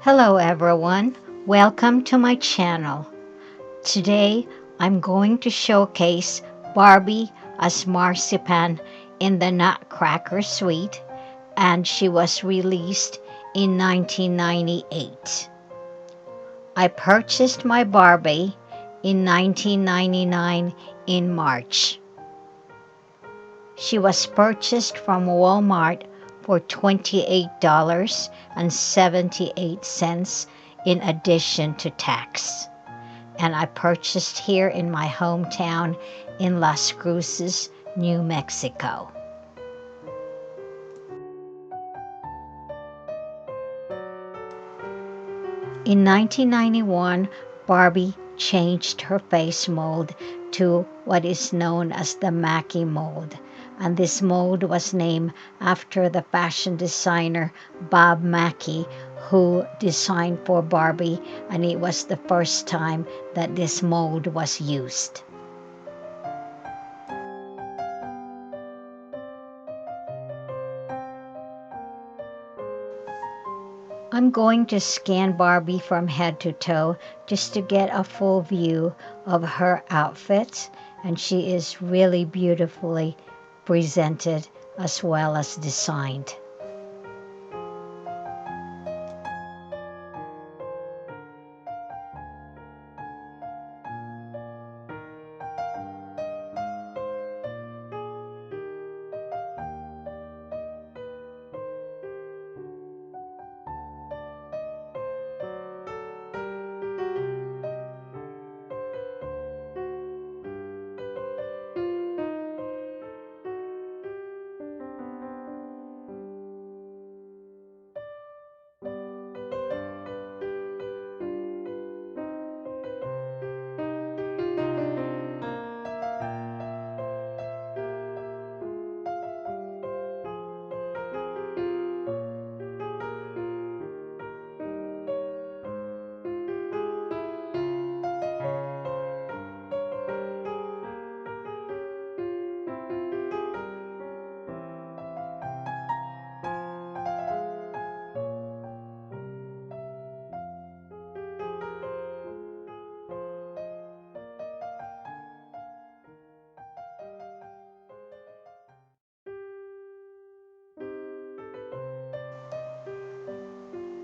Hello everyone, welcome to my channel. Today I'm going to showcase Barbie as Marzipan in the Nutcracker suite, and she was released in 1998. I purchased my Barbie in 1999 in March. She was purchased from Walmart for $28.78 in addition to tax. And I purchased here in my hometown in Las Cruces, New Mexico. In 1991, Barbie changed her face mold to what is known as the Mackie mold, and this mold was named after the fashion designer Bob Mackie, who designed for Barbie, and it was the first time that this mold was used. I'm going to scan Barbie from head to toe just to get a full view of her outfit, and she is really beautifully presented as well as designed.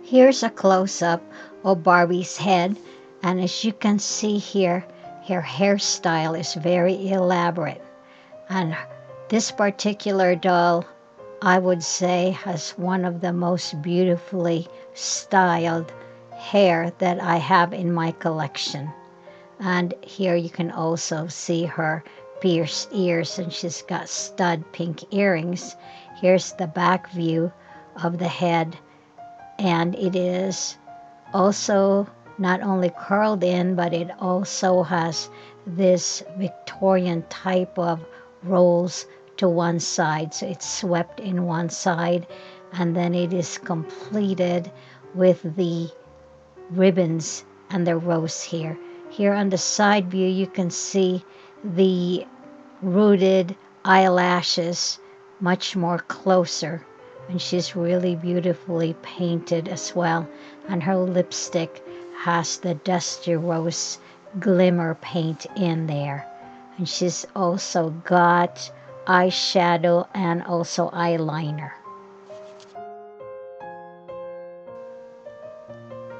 Here's a close-up of Barbie's head, and as you can see here, her hairstyle is very elaborate. And this particular doll, I would say, has one of the most beautifully styled hair that I have in my collection. And here you can also see her pierced ears, and she's got stud pink earrings. Here's the back view of the head, and it is also not only curled in, but it also has this Victorian type of rolls to one side. So it's swept in one side, and then it is completed with the ribbons and the rose here. Here on the side view, you can see the rooted eyelashes much more closer, and she's really beautifully painted as well, and her lipstick has the dusty rose glimmer paint in there, and she's also got eyeshadow and also eyeliner.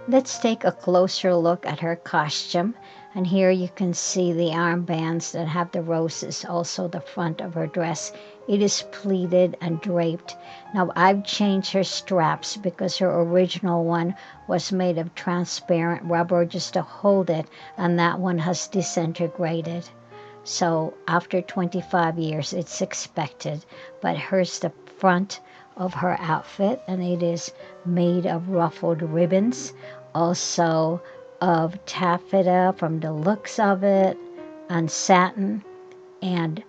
Let's take a closer look at her costume, and here you can see the armbands that have the roses, also the front of her dress. It is pleated and draped. Now I've changed her straps because her original one was made of transparent rubber just to hold it, and that one has disintegrated. So after 25 years it's expected, but here's the front of her outfit, and it is made of ruffled ribbons, also of taffeta from the looks of it, and satin, and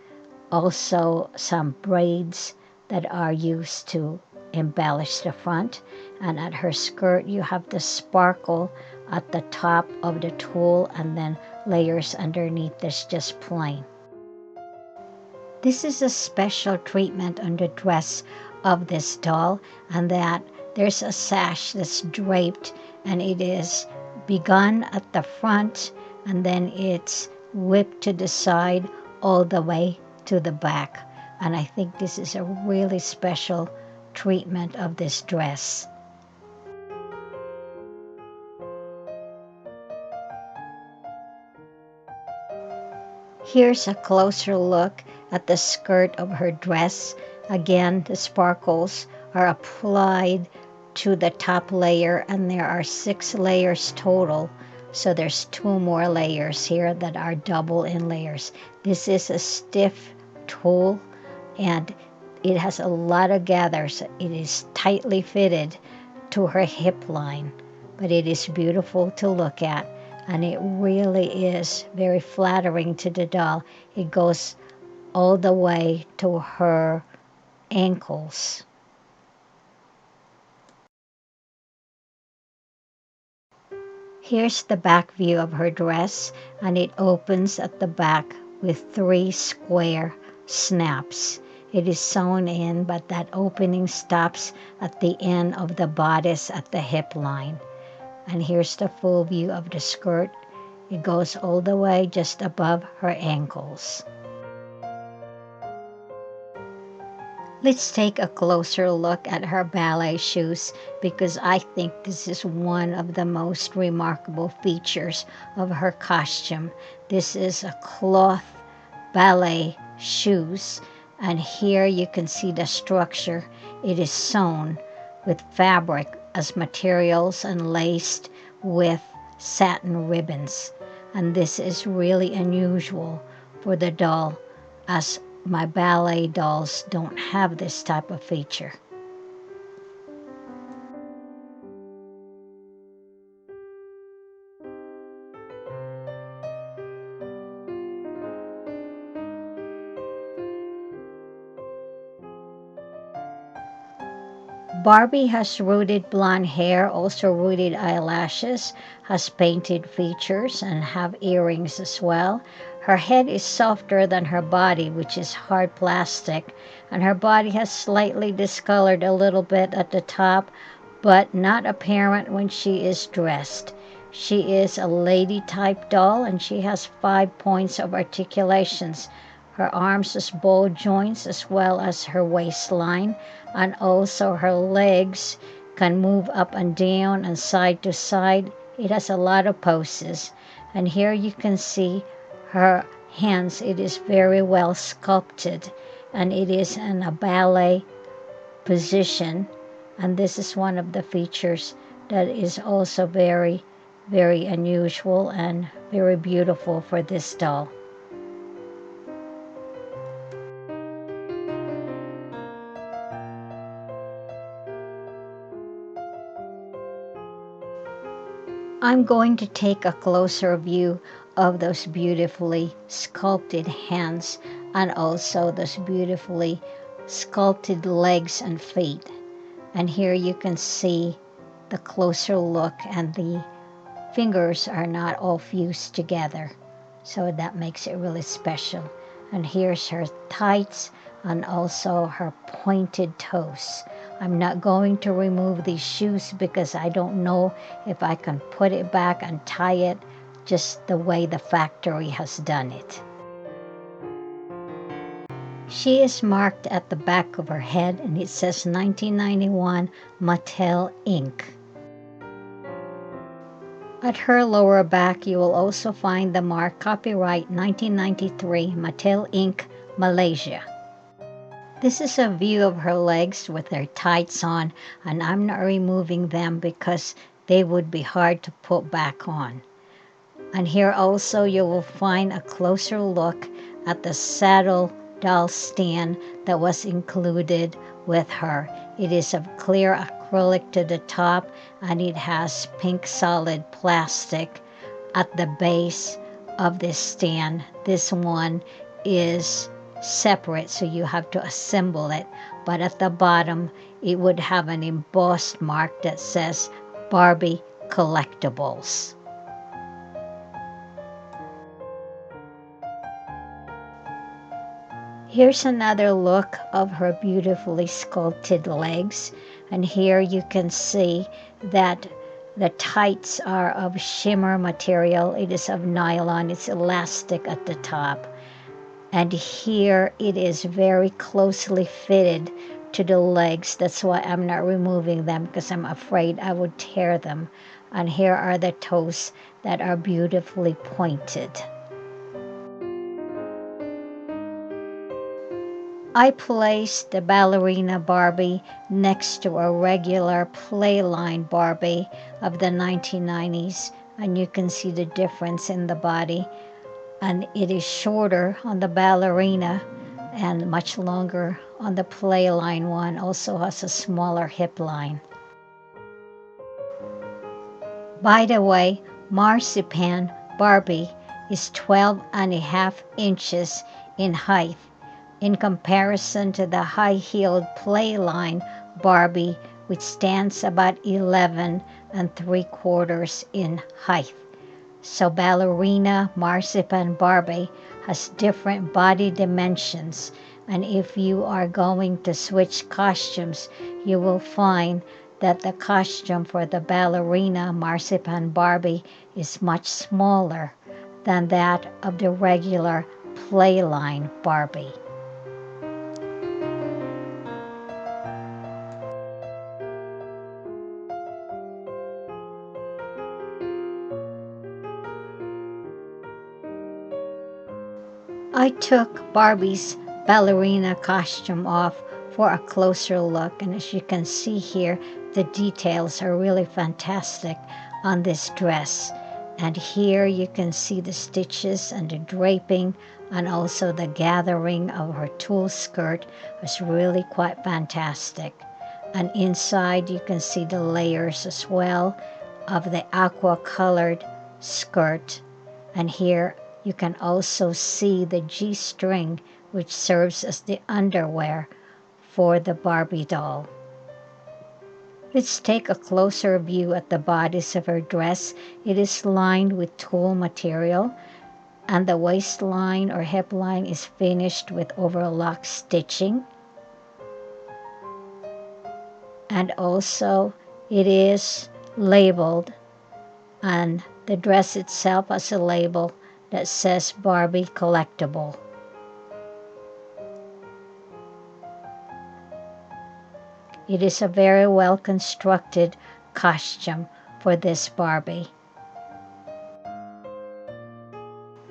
also some braids that are used to embellish the front. And at her skirt you have the sparkle at the top of the tulle, and then layers underneath that's just plain. This is a special treatment on the dress of this doll, and that there's a sash that's draped and it is begun at the front and then it's whipped to the side all the way to the back. And I think this is a really special treatment of this dress. Here's a closer look at the skirt of her dress. Again, the sparkles are applied to the top layer, and there are 6 layers total. So there's 2 more layers here that are double in layers. This is a stiff tulle, and it has a lot of gathers. It is tightly fitted to her hip line, but it is beautiful to look at. And it really is very flattering to the doll. It goes all the way to her ankles. Here's the back view of her dress, and it opens at the back with 3 square snaps. It is sewn in, but that opening stops at the end of the bodice at the hip line. And here's the full view of the skirt. It goes all the way just above her ankles. Let's take a closer look at her ballet shoes, because I think this is one of the most remarkable features of her costume. This is a cloth ballet shoes, and here you can see the structure. It is sewn with fabric as materials and laced with satin ribbons. And this is really unusual for the doll, as my ballet dolls don't have this type of feature. Barbie has rooted blonde hair, also rooted eyelashes, has painted features, and have earrings as well. Her head is softer than her body, which is hard plastic, and her body has slightly discolored a little bit at the top, but not apparent when she is dressed. She is a lady type doll, and she has 5 points of articulations. Her arms has ball joints as well as her waistline, and also her legs can move up and down and side to side. It has a lot of poses. And here you can see her hands. It is very well sculpted, and it is in a ballet position. And this is one of the features that is also very, very unusual and very beautiful for this doll. I'm going to take a closer view of those beautifully sculpted hands and also those beautifully sculpted legs and feet. And here you can see the closer look, and the fingers are not all fused together. So that makes it really special. And here's her tights and also her pointed toes. I'm not going to remove these shoes because I don't know if I can put it back and tie it just the way the factory has done it. She is marked at the back of her head, and it says 1991 Mattel Inc. At her lower back, you will also find the mark copyright 1993 Mattel Inc. Malaysia. This is a view of her legs with their tights on, and I'm not removing them because they would be hard to put back on. And here also you will find a closer look at the saddle doll stand that was included with her. It is of clear acrylic to the top, and it has pink solid plastic at the base of this stand. This one is separate, so you have to assemble it, but at the bottom it would have an embossed mark that says Barbie Collectibles. Here's another look of her beautifully sculpted legs, and here you can see that The tights are of shimmer material. It is of nylon. It's elastic at the top. And here it is very closely fitted to the legs. That's why I'm not removing them, because I'm afraid I would tear them. And here are the toes that are beautifully pointed. I placed the ballerina Barbie next to a regular playline Barbie of the 1990s, and you can see the difference in the body. And it is shorter on the ballerina and much longer on the playline one. Also has a smaller hip line. By the way, Marzipan Barbie is 12.5 inches in height in comparison to the high-heeled playline Barbie, which stands about 11.75 in height. So ballerina Marzipan Barbie has different body dimensions, and if you are going to switch costumes, you will find that the costume for the ballerina Marzipan Barbie is much smaller than that of the regular playline Barbie. I took Barbie's ballerina costume off for a closer look, and as you can see here, the details are really fantastic on this dress. And here you can see the stitches and the draping, and also the gathering of her tulle skirt was really quite fantastic. And inside you can see the layers as well of the aqua colored skirt. And here you can also see the G-string, which serves as the underwear for the Barbie doll. Let's take a closer view at the bodice of her dress. It is lined with tulle material, and the waistline or hip line is finished with overlock stitching. And also it is labeled, and the dress itself has a label that says Barbie collectible. It is a very well constructed costume for this Barbie.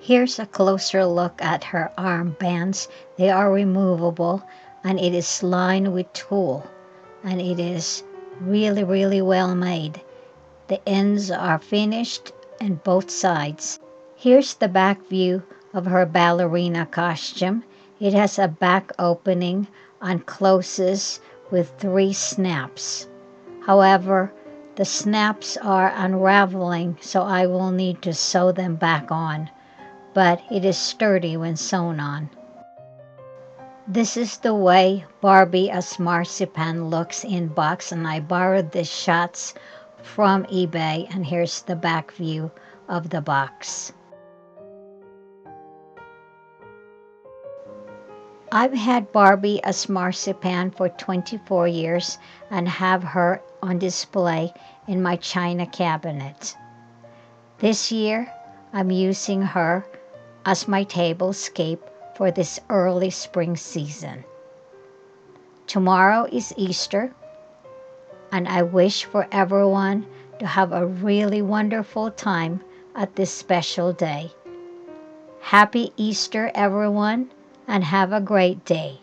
Here's a closer look at her armbands. They are removable, and it is lined with tulle, and it is really well made. The ends are finished on both sides. Here's the back view of her ballerina costume. It has a back opening and closes with 3 snaps. However, the snaps are unraveling, so I will need to sew them back on, but it is sturdy when sewn on. This is the way Barbie as Marzipan looks in box, and I borrowed these shots from eBay, and here's the back view of the box. I've had Barbie as Marzipan for 24 years and have her on display in my china cabinet. This year, I'm using her as my tablescape for this early spring season. Tomorrow is Easter, and I wish for everyone to have a really wonderful time at this special day. Happy Easter, everyone, and have a great day.